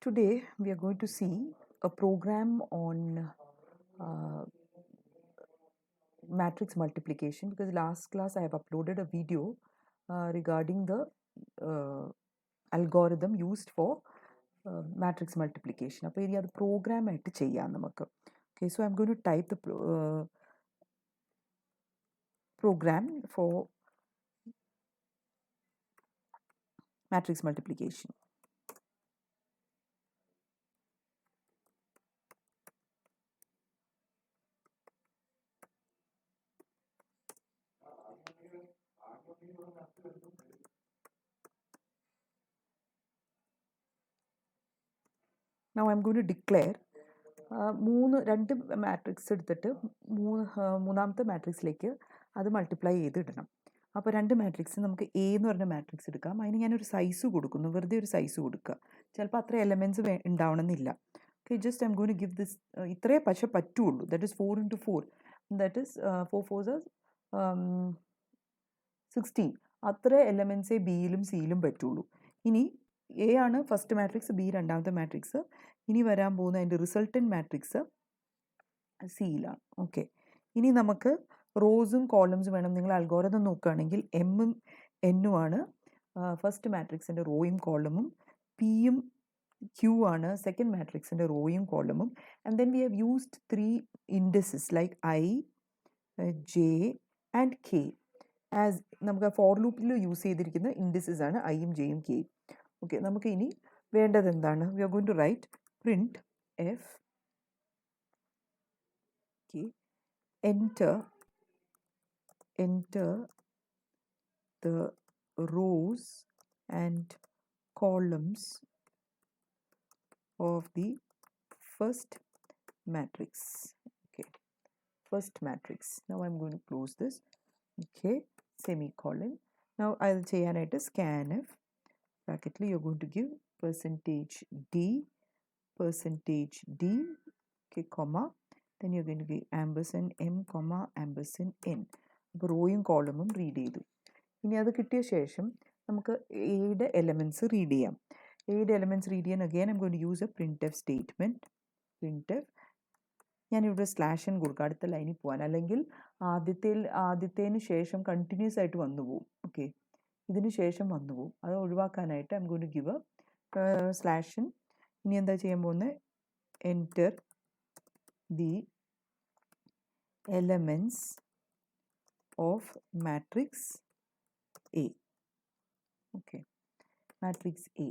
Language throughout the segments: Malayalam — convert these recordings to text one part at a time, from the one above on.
Today we are going to see a program on uh, matrix multiplication, because last class I have uploaded a video regarding the algorithm used for matrix multiplication. അപ്പോൾ ഇനി അത് program ആയിട്ട് ചെയ്യാം നമുക്ക്. Okay, so I'm going to type the program for matrix multiplication. Now I'm going to declare രണ്ട് മാട്രിക്സ് എടുത്തിട്ട് മൂന്നാമത്തെ മാട്രിക്സിലേക്ക് അത് മൾട്ടിപ്ലൈ ചെയ്തിടണം. അപ്പോൾ രണ്ട് മാട്രിക്സ് നമുക്ക് എ എന്ന് പറഞ്ഞ മാട്രിക്സ് എടുക്കാം. അതിന് ഞാനൊരു സൈസ് കൊടുക്കുന്നു, വെറുതെ ഒരു സൈസ് കൊടുക്കുക. ചിലപ്പോൾ അത്ര എലമെൻറ്റ്സ് ഉണ്ടാവണമെന്നില്ല. Okay, just I'm going to give this, ഇത്രയേ പക്ഷേ പറ്റുള്ളൂ. That is 4 × 4, that is 4 4s 16. അത്ര എലമെൻറ്റ്സേ ബിയിലും സിയിലും പറ്റുള്ളൂ. ഇനി എ ആണ് ഫസ്റ്റ് മാട്രിക്സ്, ബി രണ്ടാമത്തെ മാട്രിക്സ്. ഇനി വരാൻ പോകുന്ന അതിൻ്റെ റിസൾട്ടൻറ്റ് മാട്രിക്സ് സിയിലാണ്. ഓക്കെ, ഇനി നമുക്ക് റോസും കോളംസും വേണം. നിങ്ങൾ അൽഗോരിതം നോക്കുകയാണെങ്കിൽ എമ്മും എന്നും ആണ് ഫസ്റ്റ് മാട്രിക്സിൻ്റെ റോയും കോളമും, പിയും ക്യൂ ആണ് സെക്കൻഡ് മാട്രിക്സിൻ്റെ റോയും കോളമും. And then we have used 3 indices like I, J and K as നമുക്ക് ഫോർ ലൂപ്പിൽ യൂസ് ചെയ്തിരിക്കുന്ന ഇൻഡിസസ് ആണ് ഐയും ജെയും കെയും. ഓക്കെ, നമുക്ക് ഇനി വേണ്ടത് എന്താണ്? We are going to write print F, enter the rows and columns of the first matrix. Okay, first matrix. Now I'm going to close this. Okay, semicolon. Now I'll say scanf bracketly you're going to give %d, okay, comma, then you're going to give ampersand m, comma, ampersand n. അപ്പോൾ റോയും കോളമും റീഡ് ചെയ്തു. ഇനി അത് കിട്ടിയ ശേഷം നമുക്ക് എയുടെ എലമെൻറ്റ്സ് റീഡ് ചെയ്യാം. എയുടെ എലമെൻറ്റ്സ് റീഡ് ചെയ്യാൻ again I'm going to use a printf statement. printf ഞാനിവിടെ /n കൊടുക്കുക അടുത്ത ലൈനിൽ പോകാൻ, അല്ലെങ്കിൽ ആദ്യത്തേന് ശേഷം കണ്ടിന്യൂസ് ആയിട്ട് വന്നു പോകും. ഓക്കെ, ഇതിന് ശേഷം വന്നു പോകും. അത് ഒഴിവാക്കാനായിട്ട് I'm going to give /n. ഇനി എന്താ ചെയ്യാൻ പോകുന്നത്? Enter the elements of matrix A. Okay, matrix A.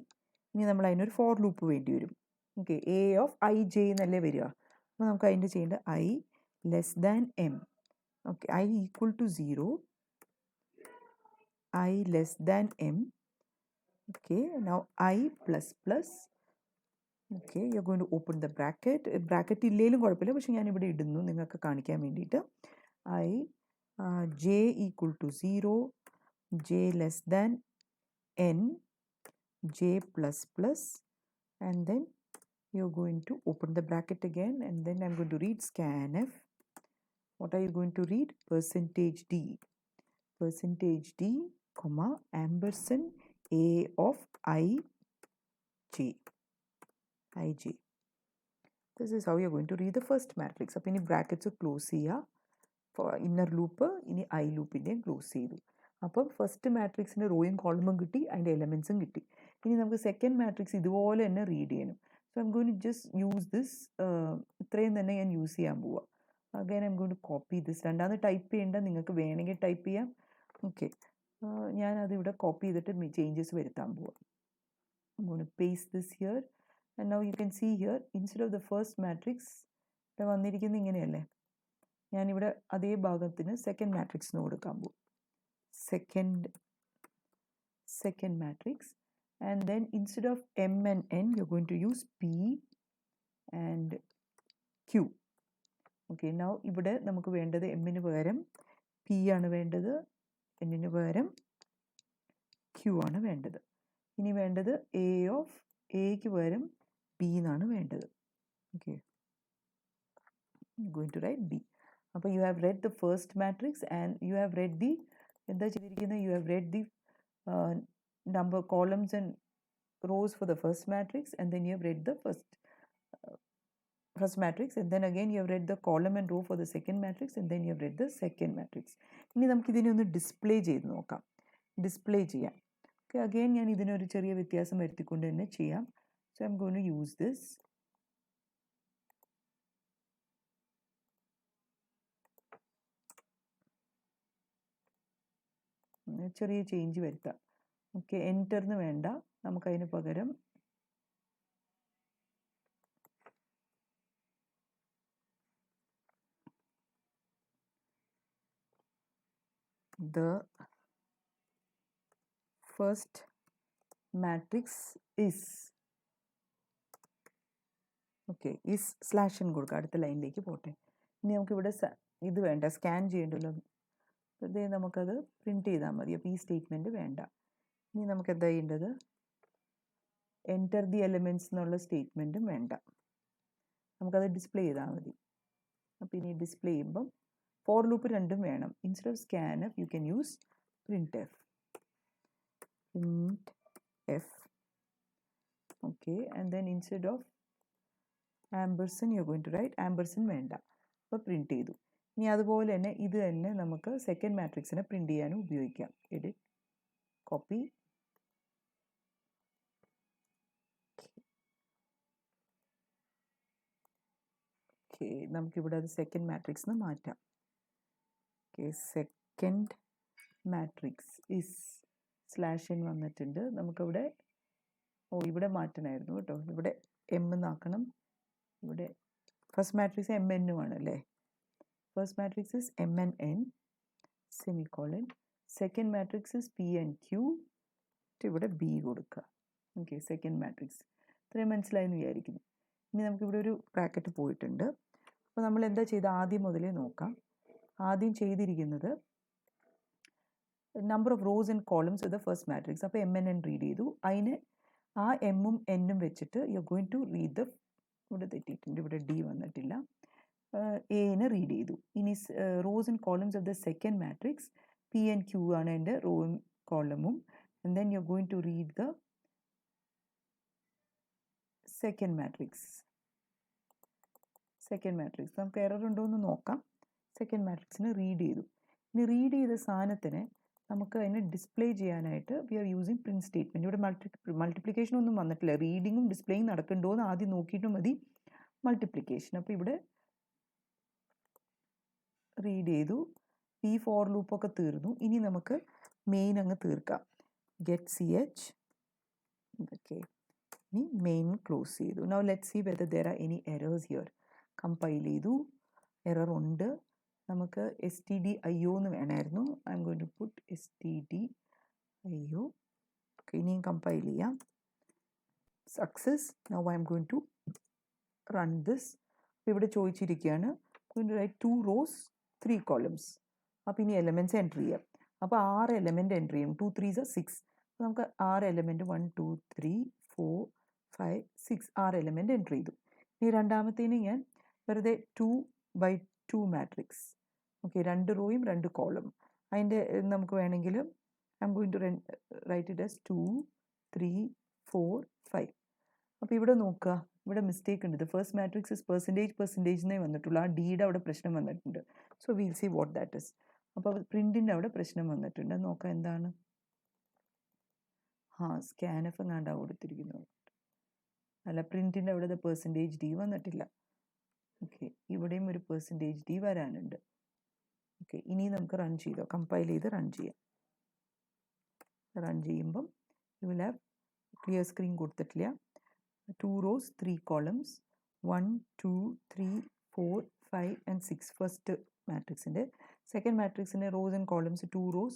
ഇനി നമ്മൾ അതിനൊരു ഫോർ ലൂപ്പ് വേണ്ടി വരും. Okay, A of I J എന്നല്ലേ വരിക. അപ്പോൾ നമുക്ക് അതിൻ്റെ ചെയ്യേണ്ടത് I less than M. Okay, I equal to 0, I less than M. Okay, now I plus plus. Okay, you are going to open the bracket. Bracket ഇല്ലെങ്കിലും കുഴപ്പമില്ല, പക്ഷെ ഞാനിവിടെ ഇടുന്നു നിങ്ങൾക്ക് കാണിക്കാൻ വേണ്ടിയിട്ട്. I J equal to 0, J less than n, j plus plus, and then you're going to open the bracket again, and then I'm going to read scanf. What are you going to read? %d, comma, ampersand a of ij. This is how you're going to read the first matrix. അപ്പോൾ ഇനി ബ്രാക്കറ്റ്സ് ക്ലോസ് ചെയ്യുക. ഇന്നർ ലൂപ്പ് ഇനി ഐ ലൂപ്പിൻ്റെയും ക്ലോസ് ചെയ്തു. അപ്പം ഫസ്റ്റ് മാട്രിക്സിൻ്റെ റോയും കോളമും കിട്ടി, അതിൻ്റെ എലമെൻസും കിട്ടി. ഇനി നമുക്ക് സെക്കൻഡ് മാട്രിക്സ് ഇതുപോലെ തന്നെ റീഡ് ചെയ്യണം. So I'm going to just use this. ഇത്രയും തന്നെ ഞാൻ യൂസ് ചെയ്യാൻ പോവാം. Again I'm going to copy this. രണ്ടാമത് ടൈപ്പ് ചെയ്യേണ്ട, നിങ്ങൾക്ക് വേണമെങ്കിൽ ടൈപ്പ് ചെയ്യാം. ഓക്കെ, ഞാനതിവിടെ കോപ്പി ചെയ്തിട്ട് ചേഞ്ചസ് വരുത്താൻ പോവാം. I'm going to paste this here. And now you can see here instead of the first matrix ഇവിടെ വന്നിരിക്കുന്നത് ഇങ്ങനെയല്ലേ. ഞാനിവിടെ അതേ ഭാഗത്തിന് സെക്കൻഡ് മാട്രിക്സിന് കൊടുക്കാൻ പോകും. second matrix, and then instead of m and n you're going to use p and q. Okay, now ഇവിടെ നമുക്ക് വേണ്ടത് m ന് പകരം p ആണ് വേണ്ടത്, n ന് പകരം q ആണ് വേണ്ടത്. ഇനി വേണ്ടത് a ക്ക് പകരം b എന്നാണ് വേണ്ടത്. Okay, I'm going to write b. അപ്പോൾ you have read the first matrix and you have read the എന്താ ചെയ്തിരിക്കുന്നത്? You have read the number columns and rows for the first matrix, and then you have read the first matrix, and then again you have read the column and row for the second matrix, and then you have read the second matrix. ഇനി നമുക്ക് ഇതിനെ ഒന്ന് ഡിസ്പ്ലേ ചെയ്ത് നോക്കാം. ഡിസ്പ്ലേ ചെയ്യാം. ഓക്കെ, അഗെയിൻ ഞാൻ ഇതിനൊരു ചെറിയ വ്യത്യാസം വരുത്തിക്കൊണ്ട് തന്നെ ചെയ്യാം. So I'm going to use this. ചെറിയ ചേഞ്ച് വരുത്താം. ഓക്കെ, എൻറ്ററിന് വേണ്ട, നമുക്കതിന് പകരം the first matrix is, okay, is slash എന്ന് കൊടുക്കുക, അടുത്ത ലൈനിലേക്ക് പോട്ടെ. ഇനി നമുക്കിവിടെ ഇത് വേണ്ട, സ്കാൻ ചെയ്യേണ്ടല്ലോ, അതേ നമുക്കത് പ്രിൻറ്റ് ചെയ്താൽ മതി. അപ്പോൾ ഈ സ്റ്റേറ്റ്മെൻറ്റ് വേണ്ട. ഇനി നമുക്ക് എന്താ ചെയ്യേണ്ടത്, എൻറ്റർ ദി എലിമെൻറ്റ്സ് എന്നുള്ള സ്റ്റേറ്റ്മെൻറ്റും വേണ്ട, നമുക്കത് ഡിസ്പ്ലേ ചെയ്താൽ മതി. അപ്പോൾ ഇനി ഡിസ്പ്ലേ ചെയ്യുമ്പം ഫോർ ലൂപ്പ് രണ്ടും വേണം. Instead of scanf you can use printf. Okay, and then instead of ampersand you're going to write ampersand വേണ്ട, അപ്പോൾ പ്രിൻറ്റ് ചെയ്തു. ഇനി അതുപോലെ തന്നെ ഇത് തന്നെ നമുക്ക് സെക്കൻഡ് മാട്രിക്സിനെ പ്രിൻറ്റ് ചെയ്യാനും ഉപയോഗിക്കാം. എഡിറ്റ്, കോപ്പി, ഓക്കെ, നമുക്കിവിടെ അത് സെക്കൻഡ് മാട്രിക്സിന് മാറ്റാം. Okay, second matrix is slash n വന്നിട്ടുണ്ട്. നമുക്കിവിടെ ഇവിടെ മാറ്റണമായിരുന്നു കേട്ടോ, ഇവിടെ എം എന്നാക്കണം. ഇവിടെ ഫസ്റ്റ് മാട്രിക്സ് എം എന്നും ആണ് അല്ലേ. First matrix is M N N semicolon, second matrix is P N Q, ഇവിടെ ബി കൊടുക്കുക. Okay, second matrix. ഇത്രയും മനസ്സിലായെന്ന് വിചാരിക്കുന്നു. ഇനി നമുക്കിവിടെ ഒരു ബ്രാക്കറ്റ് പോയിട്ടുണ്ട്. അപ്പോൾ നമ്മൾ എന്താ ചെയ്ത് ആദ്യം മുതലേ നോക്കാം. ആദ്യം ചെയ്തിരിക്കുന്നത് number of rows and columns with the first matrix. അപ്പോൾ എം എൻ എൻ റീഡ് ചെയ്തു. അതിന് ആ എമ്മും എന്നും വെച്ചിട്ട് you are going to read the, ഇവിടെ തെറ്റിയിട്ടുണ്ട്, ഇവിടെ ഡി വന്നിട്ടില്ല, എനെ റീഡ് ചെയ്തു. ഇനി rows and columns of the second matrix, P and Q ആണ് എൻ്റെ റോയും കോളമും, and then you are going to read the second matrix. Second matrix നമുക്ക് എറർ ഉണ്ടോ എന്ന് നോക്കാം. സെക്കൻഡ് മാട്രിക്സിന് റീഡ് ചെയ്തു. ഇനി റീഡ് ചെയ്ത സാധനത്തിന് നമുക്ക് അതിനെ ഡിസ്പ്ലേ ചെയ്യാനായിട്ട് we are using print statement. ഇവിടെ മൾട്ടിപ്ലിക്കേഷൻ ഒന്നും വന്നിട്ടില്ല, റീഡിങ്ങും ഡിസ്പ്ലേയും നടക്കുന്നുണ്ടോ എന്ന് ആദ്യം നോക്കിയിട്ട് മതി മൾട്ടിപ്ലിക്കേഷൻ. അപ്പോൾ ഇവിടെ റീഡ് ചെയ്തു, ഈ ഫോർ ലൂപ്പൊക്കെ തീർന്നു. ഇനി നമുക്ക് മെയിൻ അങ്ങ് തീർക്കാം. ഗെറ്റ് സി എച്ച്, ഓക്കെ, ഇനി മെയിൻ ക്ലോസ് ചെയ്തു. Now let see whether there are any errors here. Compile ചെയ്തു, എറർ ഉണ്ട്. നമുക്ക് stdio എന്ന് വേണമായിരുന്നു. I'm going to put stdio. ഇനിയും കമ്പൈൽ ചെയ്യാം. Success. Now I'm going to run this. ഇവിടെ ചോദിച്ചിരിക്കുകയാണ് going to write 2 rows 3 columns. അപ്പോൾ ഇനി എലമെൻറ്റ്സ് എൻ്റർ ചെയ്യാം. അപ്പോൾ 6 എലമെൻറ്റ് എൻ്റർ ചെയ്യും. 2 3 is 6. അപ്പോൾ നമുക്ക് 6 എലമെൻറ്റ് 1 2 3 4 5 6 6 എലമെൻറ്റ് എൻ്റർ ചെയ്തു. ഇനി രണ്ടാമത്തേന് ഞാൻ വെറുതെ 2/2 മാട്രിക്സ്. Okay, 2 റോയും 2 column. അതിൻ്റെ നമുക്ക് വേണമെങ്കിൽ I'm going to write it as 2 3 4 5. അപ്പോൾ ഇവിടെ നോക്കുക, ഇവിടെ മിസ്റ്റേക്ക് ഉണ്ട്. ഫസ്റ്റ് മാട്രിക്സ് ഇസ് പെർസെൻറ്റേജ് എന്നേ വന്നിട്ടുള്ളൂ. ആ ഡിയുടെ അവിടെ പ്രശ്നം വന്നിട്ടുണ്ട്. So will see what that is. അപ്പോൾ പ്രിൻറ്റിൻ്റെ അവിടെ പ്രശ്നം വന്നിട്ടുണ്ട്. നോക്കാം എന്താണ്. സ്കാനഫ് എങ്ങാണ്ടാ കൊടുത്തിരിക്കുന്നത്. അല്ല, പ്രിൻറ്റിൻ്റെ അവിടെ പെർസെൻറ്റേജ് ഡി വന്നിട്ടില്ല. ഓക്കെ, ഇവിടെയും ഒരു പെർസെൻറ്റേജ് ഡി വരാനുണ്ട്. ഓക്കെ, ഇനി നമുക്ക് റൺ ചെയ്തോ, കമ്പൈൽ ചെയ്ത് റൺ ചെയ്യാം. റൺ ചെയ്യുമ്പം you will have clear screen കൊടുത്തിട്ടില്ല. 2 rows 3 columns 1 2 3 4 5 and 6 ഫസ്റ്റ് മാട്രിക്സിൻ്റെ. സെക്കൻഡ് മാട്രിക്സിൻ്റെ rows and columns 2 rows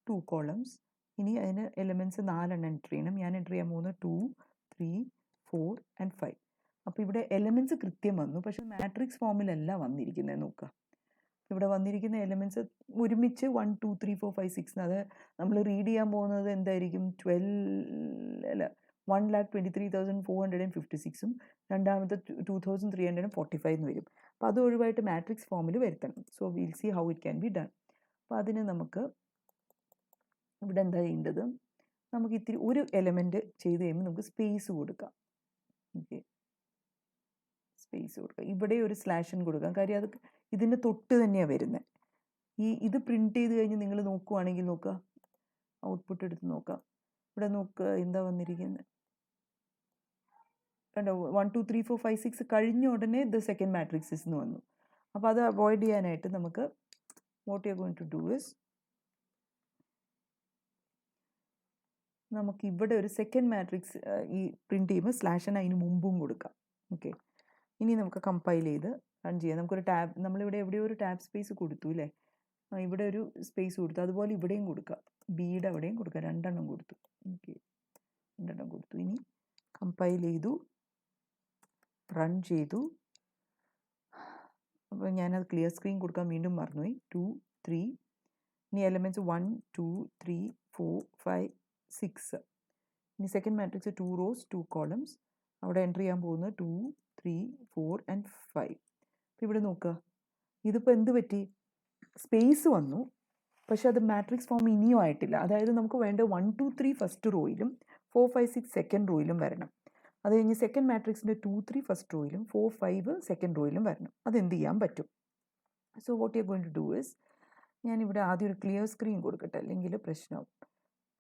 2 columns. ഇനി അതിന് എലിമെൻറ്റ്സ് 4 എൻ്റർ ചെയ്യണം. ഞാൻ എൻ്റർ ചെയ്യാൻ പോകുന്നത് 2 3 4 and 5. അപ്പോൾ ഇവിടെ എലിമെൻറ്റ്സ് കൃത്യം വന്നു, പക്ഷേ മാട്രിക്സ് ഫോമിലല്ല വന്നിരിക്കുന്നത്. നോക്കുക, ഇവിടെ വന്നിരിക്കുന്ന എലിമെൻറ്റ്സ് ഒരുമിച്ച് 1 2 3 4 5 6. അത് നമ്മൾ റീഡ് ചെയ്യാൻ പോകുന്നത് എന്തായിരിക്കും, 1,23,456 രണ്ടാമത്തെ 2,345 എന്ന് വരും. അപ്പോൾ അത് ഒഴിവായിട്ട് മാട്രിക്സ് ഫോമിൽ വരുത്തണം. So will see how it can be done. അപ്പോൾ അതിന് നമുക്ക് ഇവിടെ എന്താ ചെയ്യേണ്ടത്, നമുക്ക് ഇത്തിരി ഒരു എലമെൻറ്റ് ചെയ്ത് കഴിയുമ്പോൾ നമുക്ക് സ്പേസ് കൊടുക്കാം. ഓക്കെ, സ്പേസ് കൊടുക്കാം. ഇവിടെ ഒരു സ്ലാഷൻ കൊടുക്കാം, കാര്യം അത് ഇതിൻ്റെ തൊട്ട് തന്നെയാണ് വരുന്നത്. ഇത് പ്രിൻറ്റ് ചെയ്ത് കഴിഞ്ഞ് നിങ്ങൾ നോക്കുവാണെങ്കിൽ നോക്കുക, ഔട്ട്പുട്ട് എടുത്ത് നോക്കാം. ഇവിടെ നോക്കുക എന്താ വന്നിരിക്കുന്നത്. കണ്ടോ, 1 2 3 4 5 6 കഴിഞ്ഞ ഉടനെ ദ സെക്കൻഡ് മാട്രിക്സിസ് എന്ന് വന്നു. അപ്പോൾ അത് അവോയ്ഡ് ചെയ്യാനായിട്ട് നമുക്ക് what you are going to do is, നമുക്ക് ഇവിടെ ഒരു സെക്കൻഡ് മാട്രിക്സ് ഈ പ്രിൻറ്റ് ചെയ്യുമ്പോൾ സ്ലാഷൻ അതിന് മുമ്പും കൊടുക്കാം. ഓക്കെ, ഇനി നമുക്ക് കമ്പൈൽ ചെയ്ത് റൺ ചെയ്യാം. നമുക്കൊരു ടാബ്, നമ്മളിവിടെ എവിടെയോ ഒരു ടാബ് സ്പേസ് കൊടുത്തു അല്ലേ, ഇവിടെ ഒരു സ്പേസ് കൊടുത്തു, അതുപോലെ ഇവിടെയും കൊടുക്കാം, ബിയുടെ അവിടെയും കൊടുക്കാം, 2 എണ്ണം കൊടുത്തു. ഓക്കെ, 2 എണ്ണം കൊടുത്തു. ഇനി കമ്പൈൽ ചെയ്തു, റൺ ചെയ്തു. അപ്പോൾ ഞാനത് ക്ലിയർ സ്ക്രീൻ കൊടുക്കാൻ വീണ്ടും മറന്നുപോയി. 2 3 ഇനി എലമെൻറ്റ്സ് 1 2 3 4 5 6. ഇനി സെക്കൻഡ് മാട്രിക്സ് 2 rows 2 columns. അവിടെ എൻ്റർ ചെയ്യാൻ പോകുന്നത് 2 3 4 and 5. അപ്പോൾ ഇവിടെ നോക്കുക, ഇതിപ്പോൾ എന്ത് പറ്റി, സ്പേസ് വന്നു, പക്ഷെ അത് മാട്രിക്സ് ഫോം ഇനിയും ആയിട്ടില്ല. അതായത് നമുക്ക് വേണ്ട 1 2 3 ഫസ്റ്റ് റോയിലും 4 5 6 സെക്കൻഡ് റോയിലും വരണം. അത് കഴിഞ്ഞ് സെക്കൻഡ് മാട്രിക്സിൻ്റെ 2 3 ഫസ്റ്റ് റോയിലും 4 5 സെക്കൻഡ് റോയിലും വരണം. അതെന്ത് ചെയ്യാൻ പറ്റും. So what you are going to do is, ഞാനിവിടെ ആദ്യം ഒരു ക്ലിയർ സ്ക്രീൻ കൊടുക്കട്ടെ, അല്ലെങ്കിൽ പ്രശ്നമാവും,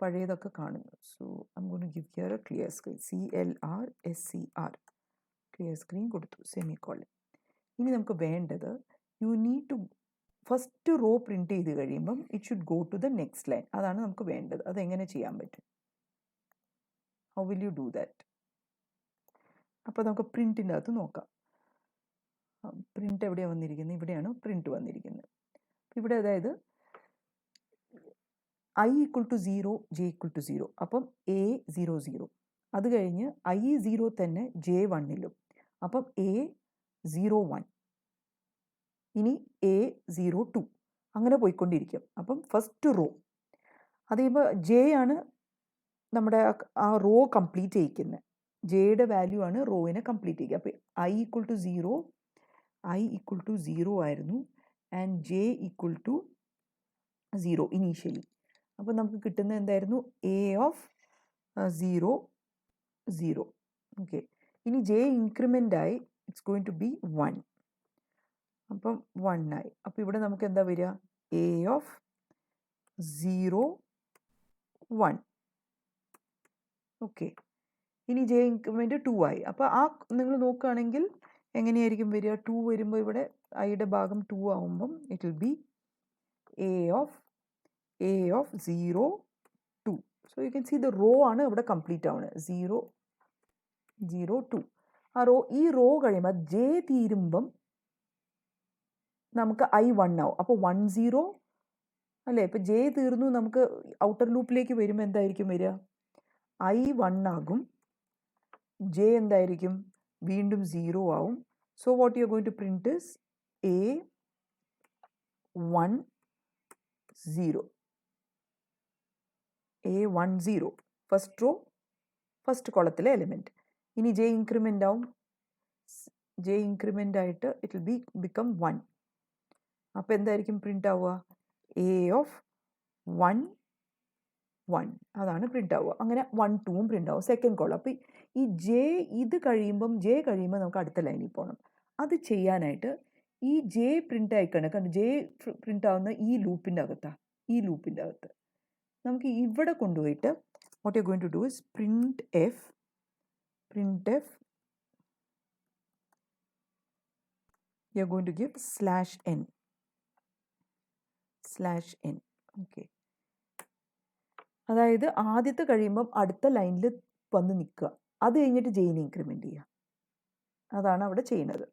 പഴയതൊക്കെ കാണുന്നു. So I'm going to give here a clear screen, CLRSCR, clear screen കൊടുത്തു, സെമിക്കോളൻ. ഇനി നമുക്ക് വേണ്ടത്, you need to first row print ചെയ്ത് കഴിയുമ്പം it should go to the next line. അതാണ് നമുക്ക് വേണ്ടത്. അതെങ്ങനെ ചെയ്യാൻ പറ്റും, how will you do that. അപ്പോൾ നമുക്ക് പ്രിൻറ്റിൻ്റെ അകത്ത് നോക്കാം. പ്രിൻറ്റ് എവിടെയാണ് വന്നിരിക്കുന്നത്, ഇവിടെയാണ് പ്രിൻറ്റ് വന്നിരിക്കുന്നത്. ഇവിടെ അതായത് I equal to 0, J equal to 0. അപ്പം A 0 0. അത് കഴിഞ്ഞ് I 0 തന്നെ J 1ലും. അപ്പം A 0 1. ഇനി A 0 2. അങ്ങനെ പോയിക്കൊണ്ടിരിക്കും. അപ്പം ഫസ്റ്റ് റോ, അത് കഴിയുമ്പോൾ J ആണ് നമ്മുടെ ആ റോ കംപ്ലീറ്റ് ചെയ്യിക്കുന്നത്. ജെയുടെ വാല്യൂ ആണ് റോയിനെ കംപ്ലീറ്റ് ചെയ്യുക. അപ്പോൾ I equal to 0 ആയിരുന്നു, and J equal to 0 initially. അപ്പോൾ നമുക്ക് കിട്ടുന്നത് എന്തായിരുന്നു, A of 0 0. ഓക്കെ, ഇനി J ഇൻക്രിമെൻ്റ് ആയി, ഇറ്റ്സ് ഗോയിങ് ടു ബി 1. അപ്പം 1 ആയി. അപ്പോൾ ഇവിടെ നമുക്ക് എന്താ വരിക, A of 0 1. ഓക്കെ, ഇനി J ഇൻക്രിമെൻ്റ് 2 ആയി. അപ്പോൾ ആ നിങ്ങൾ നോക്കുകയാണെങ്കിൽ എങ്ങനെയായിരിക്കും വരിക, 2 വരുമ്പോൾ ഇവിടെ ഐയുടെ ഭാഗം 2 ആവുമ്പം it will be A of 0 2. So you can see the row ആണ് ഇവിടെ കംപ്ലീറ്റ് ആവുന്നത്, 0 0 2. ഈ റോ കഴിയുമ്പോൾ J തീരുമ്പം നമുക്ക് I 1 ആവും. അപ്പോൾ 1 0 അല്ലേ. ഇപ്പോൾ J തീർന്നു, നമുക്ക് ഔട്ടർ ലൂപ്പിലേക്ക് വരുമ്പോൾ എന്തായിരിക്കും വരിക, I 1 ആകും, J എന്തായിരിക്കും, വീണ്ടും 0 ആവും. So what you are going to print is A 1 0. A 1 0 first row first കോളത്തിലെ എലിമെൻറ്റ്. ഇനി J ഇൻക്രിമെൻ്റ് ആവും, J ഇൻക്രിമെൻ്റ് ആയിട്ട് ഇറ്റ് വിൽ ബിക്കം 1. അപ്പോൾ എന്തായിരിക്കും പ്രിൻ്റ് ആവുക, A of 1 1. അതാണ് പ്രിൻ്റ് ആവുക. അങ്ങനെ 1 2 പ്രിൻ്റ് ആവും സെക്കൻഡ് കോളം. അപ്പോൾ ഈ J കഴിയുമ്പോൾ നമുക്ക് അടുത്ത ലൈനിൽ പോകണം. അത് ചെയ്യാനായിട്ട് ഈ J പ്രിൻ്റ് ആയിക്കണം. കാരണം J പ്രിൻ്റ് ആവുന്ന ഈ ലൂപ്പിൻ്റെ അകത്ത് നമുക്ക് ഇവിടെ കൊണ്ടുപോയിട്ട് what you are going to do is printf you are going to give /n. Okay, അതായത് ആദ്യത്തെ കഴിയുമ്പം അടുത്ത ലൈനിൽ വന്ന് നിൽക്കുക, അത് കഴിഞ്ഞിട്ട് ജെയിനെ ഇൻക്രിമെൻ്റ് ചെയ്യുക. അതാണ് അവിടെ ചെയ്യുന്നത്.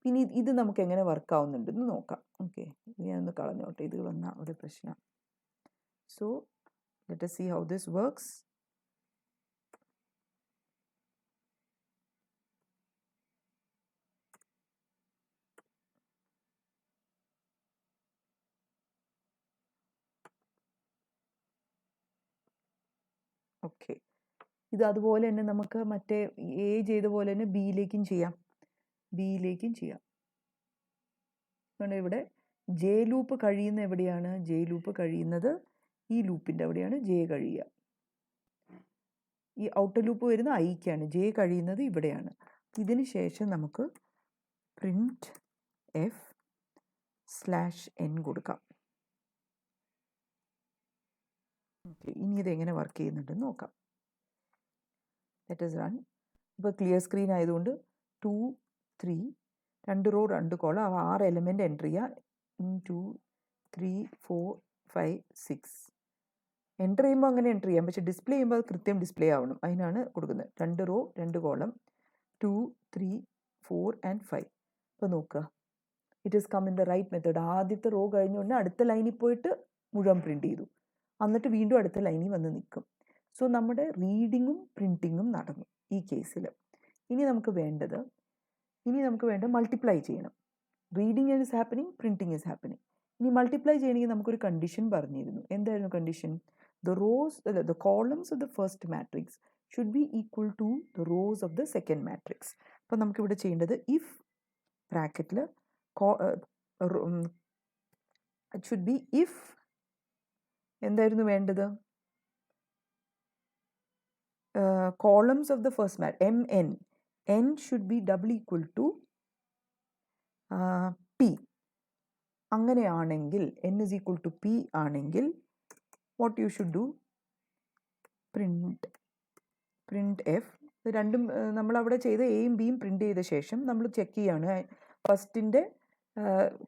ഇനി ഇത് നമുക്ക് എങ്ങനെ വർക്ക് ആവുന്നുണ്ടെന്ന് നോക്കാം. ഓക്കെ, ഞാനൊന്ന് കളഞ്ഞോട്ടെ, ഇത് വന്ന ഒരു പ്രശ്നം. So let us see how this works. Okay, ഇത് അതുപോലെ തന്നെ നമുക്ക് മറ്റേ A ചെയ്ത പോലെ തന്നെ ബിയിലേക്കും ചെയ്യാം. അതുകൊണ്ട് ഇവിടെ J ലൂപ്പ് കഴിയുന്ന എവിടെയാണ്, J ലൂപ്പ് കഴിയുന്നത് ഈ ലൂപ്പിൻ്റെ അവിടെയാണ് J കഴിയുക. ഈ ഔട്ടർ ലൂപ്പ് വരുന്ന ഐക്കാണ്, ജെ കഴിയുന്നത് ഇവിടെയാണ്. ഇതിന് ശേഷം നമുക്ക് പ്രിൻറ്റ് f/n കൊടുക്കാം. ഓക്കെ, ഇനി ഇതെങ്ങനെ വർക്ക് ചെയ്യുന്നുണ്ടെന്ന് നോക്കാം. Let us run. ഇപ്പോൾ ക്ലിയർ സ്ക്രീൻ ആയതുകൊണ്ട് 2 3 2 റോ 2 കോളം, 6 എലമെൻറ്റ് എൻ്റർ ചെയ്യുക. 2 3 4 5 6 എൻ്റർ ചെയ്യുമ്പോൾ അങ്ങനെ എൻ്റർ ചെയ്യാം, പക്ഷേ ഡിസ്പ്ലേ ചെയ്യുമ്പോൾ അത് കൃത്യം ഡിസ്പ്ലേ ആവണം, അതിനാണ് കൊടുക്കുന്നത്. 2 റോ 2 കോളം 2 3 4 and 5. ഇപ്പോൾ നോക്കുക, it is come in the right method. ആദ്യത്തെ റോ കഴിഞ്ഞുകൊണ്ട് അടുത്ത ലൈനിൽ പോയിട്ട് മുഴുവൻ പ്രിൻറ്റ് ചെയ്തു, എന്നിട്ട് വീണ്ടും അടുത്ത ലൈനിൽ വന്ന് നിൽക്കും. സോ നമ്മുടെ റീഡിങ്ങും പ്രിൻറ്റിങ്ങും നടന്നു ഈ കേസിൽ. ഇനി നമുക്ക് വേണ്ടത് മൾട്ടിപ്ലൈ ചെയ്യണം. Reading is happening, printing is happening. ഇനി മൾട്ടിപ്ലൈ ചെയ്യണമെങ്കിൽ നമുക്കൊരു കണ്ടീഷൻ പറഞ്ഞിരുന്നു. എന്തായിരുന്നു condition? The columns of the first matrix should be equal to the rows of the second matrix. അപ്പോൾ നമുക്കിവിടെ ചെയ്യേണ്ടത് if ബ്രാക്കറ്റിൽ it should be if എന്തായിരുന്നു വേണ്ടത്? columns of the first matrix n should be double equal to p. അങ്ങനെയാണെങ്കിൽ n is equal to p ആണെങ്കിൽ what you should do? print f. രണ്ടും നമ്മളവിടെ ചെയ്ത എയും ബിയും പ്രിൻറ്റ് ചെയ്ത ശേഷം നമ്മൾ ചെക്ക് ചെയ്യാണ് ഫസ്റ്റിൻ്റെ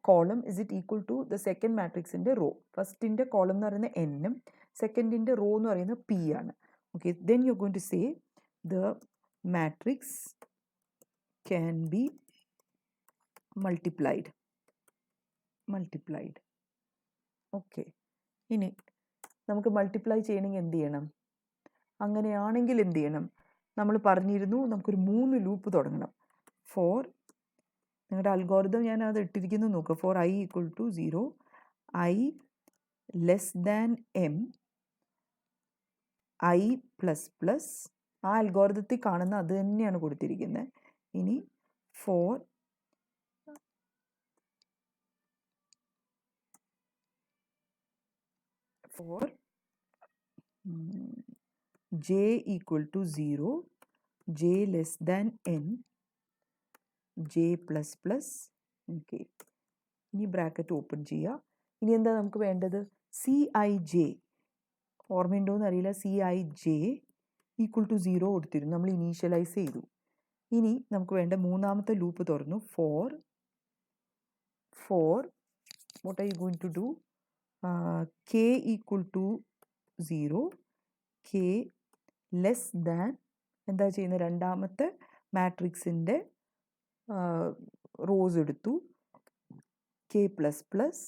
column is it equal to the second മാട്രിക്സിൻ്റെ റോ. ഫസ്റ്റിൻ്റെ കോളം എന്ന് പറയുന്നത് എന്നും സെക്കൻഡിൻ്റെ റോ എന്ന് പറയുന്നത് പി ആണ്. Okay, then you are going to say the matrix can be multiplied. Okay, ഇനി നമുക്ക് മൾട്ടിപ്ലൈ ചെയ്യണമെങ്കിൽ എന്ത് ചെയ്യണം? അങ്ങനെയാണെങ്കിൽ എന്ത് ചെയ്യണം? നമ്മൾ പറഞ്ഞിരുന്നു നമുക്കൊരു 3 ലൂപ്പ് തുടങ്ങണം. ഫോർ നിങ്ങളുടെ അൽഗോരിതം ഞാൻ അത് ഇട്ടിരിക്കുന്നു നോക്കുക. For i equal to 0, i less than m, i plus plus. ആ അൽഗോരിതത്തിൽ കാണുന്ന അത് തന്നെയാണ് കൊടുത്തിരിക്കുന്നത്. ഇനി for j equal to 0, j less than n, j plus plus. Okay, ഇനി ബ്രാക്കറ്റ് ഓപ്പൺ ചെയ്യുക. ഇനി എന്താ നമുക്ക് വേണ്ടത്? Cij. ഓർമ്മയുണ്ടോയെന്ന് അറിയില്ല. Cij ഈക്വൽ ടു 0 കൊടുത്തിരുന്നു, നമ്മൾ ഇനീഷ്യലൈസ് ചെയ്തു. ഇനി നമുക്ക് വേണ്ട മൂന്നാമത്തെ ലൂപ്പ് തുറന്നു. For what are you going to do? k equal to 0, k less than എന്താ ചെയ്യുന്നത്? രണ്ടാമത്തെ മാട്രിക്സിൻ്റെ റോസ് എടുത്തു, k പ്ലസ് പ്ലസ്.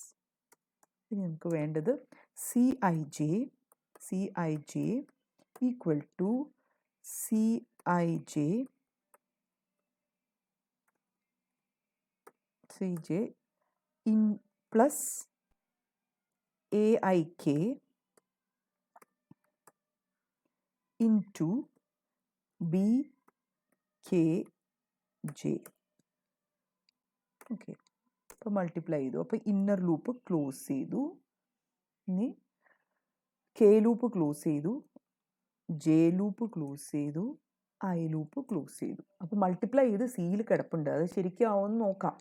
ഇനി നമുക്ക് വേണ്ടത് Cij equal to Cj in plus Aik into bkj. Okay, അപ്പോൾ മൾട്ടിപ്ലൈ ചെയ്തു. അപ്പോൾ ഇന്നർ ലൂപ്പ് ക്ലോസ് ചെയ്തു. ഇനി കെ ലൂപ്പ് ക്ലോസ് ചെയ്തു, ജെ ലൂപ്പ് ക്ലോസ് ചെയ്തു, ഐ ലൂപ്പ് ക്ലോസ് ചെയ്തു. അപ്പോൾ മൾട്ടിപ്ലൈ ചെയ്ത് സിയിൽ കിടപ്പുണ്ട്, അത് ശരിക്കും ആവുമെന്ന് നോക്കാം.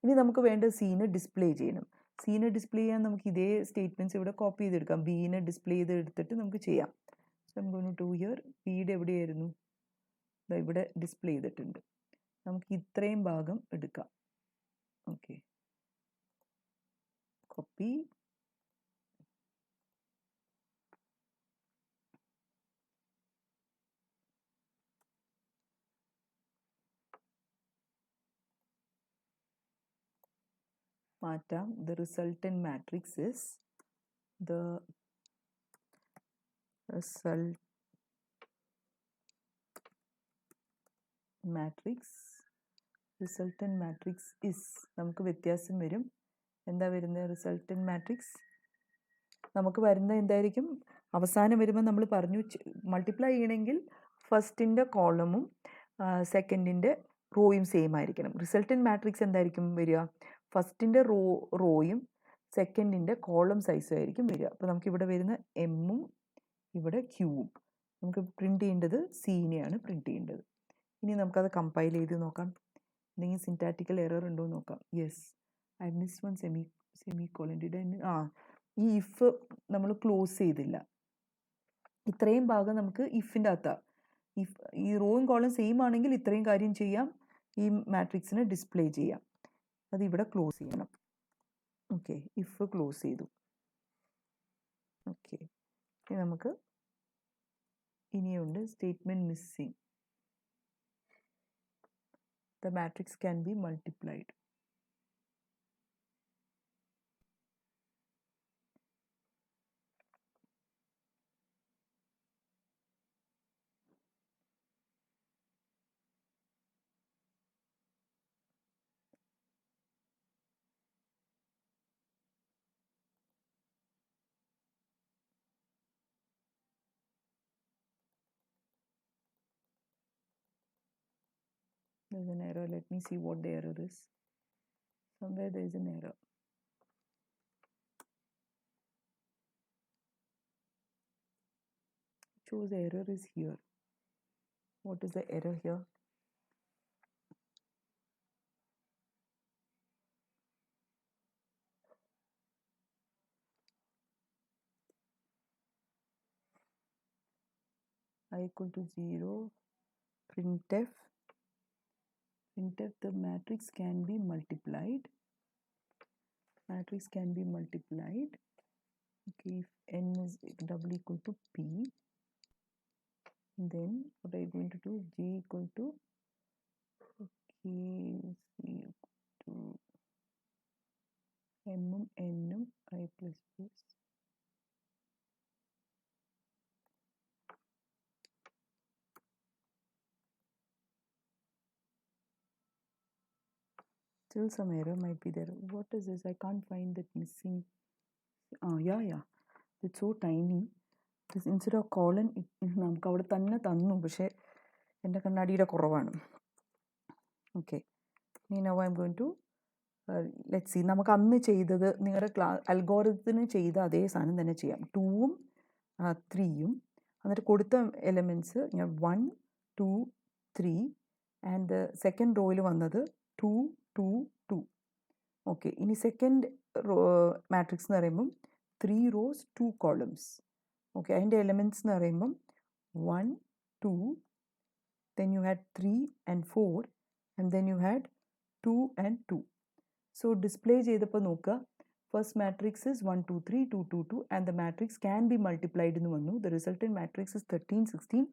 ഇനി നമുക്ക് വേണ്ടത് സീനെ ഡിസ്പ്ലേ ചെയ്യണം. സീനെ ഡിസ്പ്ലേ ചെയ്യാൻ നമുക്ക് ഇതേ സ്റ്റേറ്റ്മെൻറ്റ്സ് ഇവിടെ കോപ്പി ചെയ്തെടുക്കാം. ബീനെ ഡിസ്പ്ലേ ചെയ്ത് എടുത്തിട്ട് നമുക്ക് ചെയ്യാം. നമുക്ക് 2 ഇയർ ബിയുടെ എവിടെയായിരുന്നു? ഇവിടെ ഡിസ്പ്ലേ ചെയ്തിട്ടുണ്ട്. നമുക്ക് ഇത്രയും ഭാഗം എടുക്കാം. Okay, copy. മാറ്റാം. The resultant matrix is resultant matrix is നമുക്ക് വ്യത്യാസം വരും. എന്താ വരുന്നത്? റിസൾട്ടന്റ് മാട്രിക്സ് നമുക്ക് വരുന്നത് എന്തായിരിക്കും? അവസാനം വരുമ്പോൾ നമ്മൾ പറഞ്ഞു മൾട്ടിപ്ലൈ ചെയ്യണമെങ്കിൽ ഫസ്റ്റിൻ്റെ കോളമും സെക്കൻഡിൻ്റെ റോയും സെയിം ആയിരിക്കണം. റിസൾട്ടന്റ് മാട്രിക്സ് എന്തായിരിക്കും വരിക? ഫസ്റ്റിൻ്റെ റോയും സെക്കൻഡിൻ്റെ കോളം സൈസും ആയിരിക്കും വരിക. അപ്പോൾ നമുക്കിവിടെ വരുന്ന എമ്മും ഇവിടെ ക്യൂവും നമുക്ക് പ്രിൻറ്റ് ചെയ്യേണ്ടത് സീനെയാണ് പ്രിൻറ്റ് ചെയ്യേണ്ടത്. ഇനി നമുക്കത് കമ്പൈൽ ചെയ്ത് നോക്കാം. എന്തെങ്കിലും സിൻറ്റാറ്റിക്കൽ എറർ ഉണ്ടോ എന്ന് നോക്കാം. Yes, I miss one semicolon. ഈ ഇഫ് നമ്മൾ ക്ലോസ് ചെയ്തില്ല. ഇത്രയും ഭാഗം നമുക്ക് ഇഫിൻ്റെ അകത്താണ്. ഇഫ് ഈ റോയും കോളം സെയിം ആണെങ്കിൽ ഇത്രയും കാര്യം ചെയ്യാം, ഈ മാട്രിക്സിനെ ഡിസ്പ്ലേ ചെയ്യാം. അത് ഇവിടെ ക്ലോസ് ചെയ്യണം. ഓക്കെ, ഇഫ് ക്ലോസ് ചെയ്തു. ഓക്കെ, ഇനി നമുക്ക് ഇനിയുണ്ട് statement missing. The matrix can be multiplied. There's an error. Let me see what the error is. Somewhere there is an error. It shows the error is here. What is the error here? I equal to 0. Printf. Printf, the matrix can be multiplied. Matrix can be multiplied. Okay, if n is double equal to p, then what are you going to do? G equal to c to m n I plus plus. Still some error might be there. What is this? I can't find that missing. Yeah. It's so tiny. This instead of colon, നമുക്ക് അവിടെ തന്നെ തന്നു, പക്ഷേ എൻ്റെ കണ്ണാടിയുടെ കുറവാണ്. ഓക്കെ, ഇനി now I'm going to let's see. നമുക്ക് അന്ന് ചെയ്തത് നിങ്ങളുടെ അൽഗോരിതത്തിന് ചെയ്ത അതേ സാധനം തന്നെ ചെയ്യാം. 2ഉം 3ഉം എന്നിട്ട് കൊടുത്ത എലമെൻറ്റ്സ് ഞാൻ 1 2 3 ആൻഡ് സെക്കൻഡ് റോയിൽ വന്നത് 2 2 2. ഓക്കെ, ഇനി സെക്കൻഡ് മാട്രിക്സ് എന്ന് പറയുമ്പം 3 rows 2 columns. ഓക്കെ, അതിൻ്റെ എലമെൻറ്റ്സ് എന്ന് പറയുമ്പം 1 2, then you had 3 and 4, and then you had 2 and 2. So display ചെയ്തപ്പോൾ നോക്കുക, first matrix is 1 2 3 2 2 2 and the matrix can be multiplied എന്ന് വന്നു. The resultant matrix is 13 16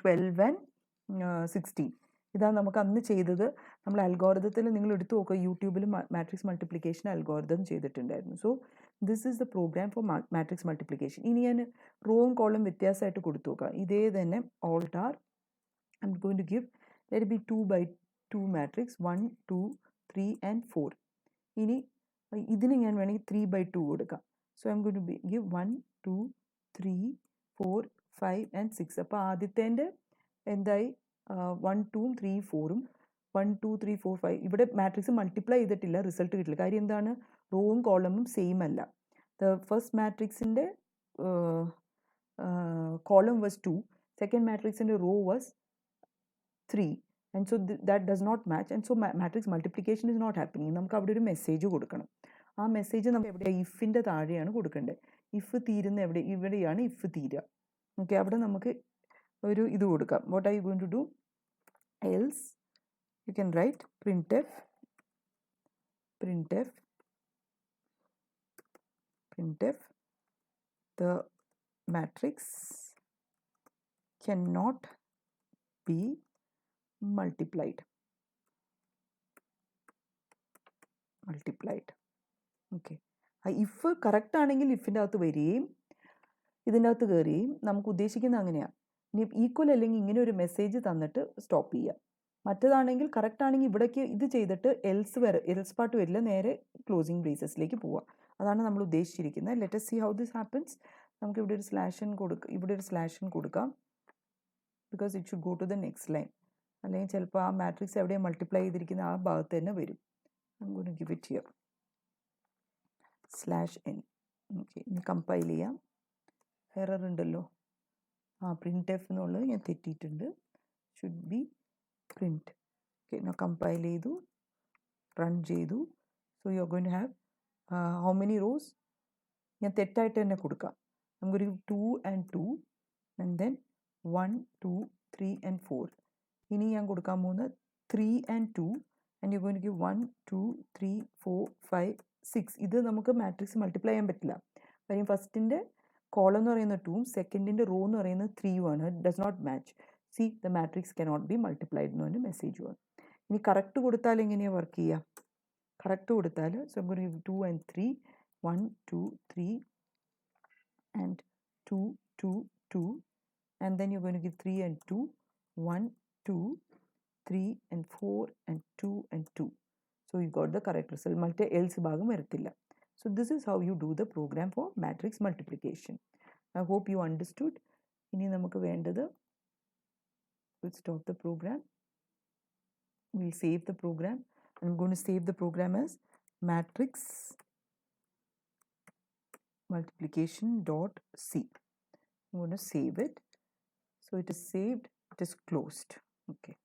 12 and 16. ഇതാണ് നമുക്ക് അന്ന് ചെയ്തത്. നമ്മൾ അൽഗോരിതത്തിൽ നിങ്ങൾ എടുത്തു നോക്കുക, യൂട്യൂബിൽ മാട്രിക്സ് മൾട്ടിപ്ലിക്കേഷൻ അൽഗോരിതം ചെയ്തിട്ടുണ്ടായിരുന്നു. So this is the program for matrix multiplication. ഇനി ഞാൻ റോവും കോളം വ്യത്യാസമായിട്ട് കൊടുത്തു നോക്കാം. ഇതേ തന്നെ alter I'm going to give let it be 2 by 2 matrix 1 2 3 and 4. ഇനി ഇതിന് ഞാൻ വേണമെങ്കിൽ 3 by 2 കൊടുക്കാം. So I'm going to give 1 2 3 4 5 and 6. അപ്പോൾ ആദ്യത്തേൻ്റെ എന്തായി 1 2 3 4ഉം 1 2 3 4 5. ഇവിടെ മാട്രിക്സ് മൾട്ടിപ്ലൈ ചെയ്തിട്ടില്ല, റിസൾട്ട് കിട്ടില്ല. കാര്യം എന്താണ്? റോവും കോളമും സെയിം അല്ല. ദ ഫസ്റ്റ് മാട്രിക്സിൻ്റെ കോളം വാസ് 2, സെക്കൻഡ് മാട്രിക്സിൻ്റെ row was 3, and so that does not match, and so matrix multiplication is not happening. നമുക്ക് അവിടെ ഒരു മെസ്സേജ് കൊടുക്കണം. ആ മെസ്സേജ് നമുക്ക് എവിടെയാണ്? ഇഫിൻ്റെ താഴെയാണ് കൊടുക്കേണ്ടത്. ഇഫ് തീരുന്ന എവിടെ? ഇവിടെയാണ് ഇഫ് തീരുക. ഓക്കെ, അവിടെ നമുക്ക് ഒരു ഇത് കൊടുക്കാം. What are you going to do? Else you can write printf the matrix cannot be multiplied. Okay, if correct ആണെങ്കിൽ ഇഫിൻ്റെ അകത്ത് വരികയും ഇതിൻ്റെ അകത്ത് കയറുകയും നമുക്ക് ഉദ്ദേശിക്കുന്നത് അങ്ങനെയാണ്. ഇനി ഈക്വൽ അല്ലെങ്കിൽ ഇങ്ങനെ ഒരു മെസ്സേജ് തന്നിട്ട് സ്റ്റോപ്പ് ചെയ്യുക. മറ്റേതാണെങ്കിൽ കറക്റ്റ് ആണെങ്കിൽ ഇവിടേക്ക് ഇത് ചെയ്തിട്ട് എൽസ് പാർട്ട് വരില്ല, നേരെ ക്ലോസിങ് ബ്രേസസിലേക്ക് പോവുക. അതാണ് നമ്മൾ ഉദ്ദേശിച്ചിരിക്കുന്നത്. Let us see how this happens. നമുക്ക് ഇവിടെ ഒരു സ്ലാഷൻ കൊടുക്കാം because it should go to the next line. അല്ലെങ്കിൽ ചിലപ്പോൾ ആ മാട്രിക്സ് എവിടെയാണ് മൾട്ടിപ്ലൈ ചെയ്തിരിക്കുന്ന ആ ഭാഗത്ത് തന്നെ വരും. I'm going to give it here /n. Okay, ഇനി കമ്പൈൽ ചെയ്യാം. എറർ ഉണ്ടല്ലോ. printf എന്നുള്ളത് ഞാൻ തെറ്റിയിട്ടുണ്ട്. Should be print. ഓക്കെ, ഞാൻ കമ്പൈൽ ചെയ്തു, റൺ ചെയ്തു. So you are going to have how many rows? ഞാൻ തെറ്റായിട്ട് തന്നെ കൊടുക്കാം. നമുക്കൊരു 2 and 2 and then 1 2 3 and 4. ഇനി ഞാൻ കൊടുക്കാൻ പോകുന്നത് 3 and 2 and you're going to give 1 2 3 4 5 6. ഇത് നമുക്ക് മാട്രിക്സ് മൾട്ടിപ്ലൈ ചെയ്യാൻ പറ്റില്ല. കാര്യം ഫസ്റ്റിൻ്റെ കോളം എന്ന് പറയുന്നത് 2, സെക്കൻഡിൻ്റെ റോ എന്ന് പറയുന്നത് 3 ആണ്. It does not match. See the matrix cannot be multiplied എന്ന് പറഞ്ഞ് മെസ്സേജ് വന്നു. ഇനി കറക്റ്റ് കൊടുത്താൽ എങ്ങനെയാണ് വർക്ക് ചെയ്യുക? കറക്റ്റ് കൊടുത്താൽ so 2 and 3 1 2 3 and 2 2 2 and then you're going to give 3 and 2 1 2 3 and 4 and 2 and 2. So you got the correct result. Multi else ഭാഗം വരത്തില്ല. So this is how you do the program for matrix multiplication. I hope you understood. ഇനി നമുക്ക് വേണ്ടത്, we'll stop the program. We'll save the program. I'm going to save the program as matrix multiplication.c. I'm going to save it. So it is saved, it is closed. Okay.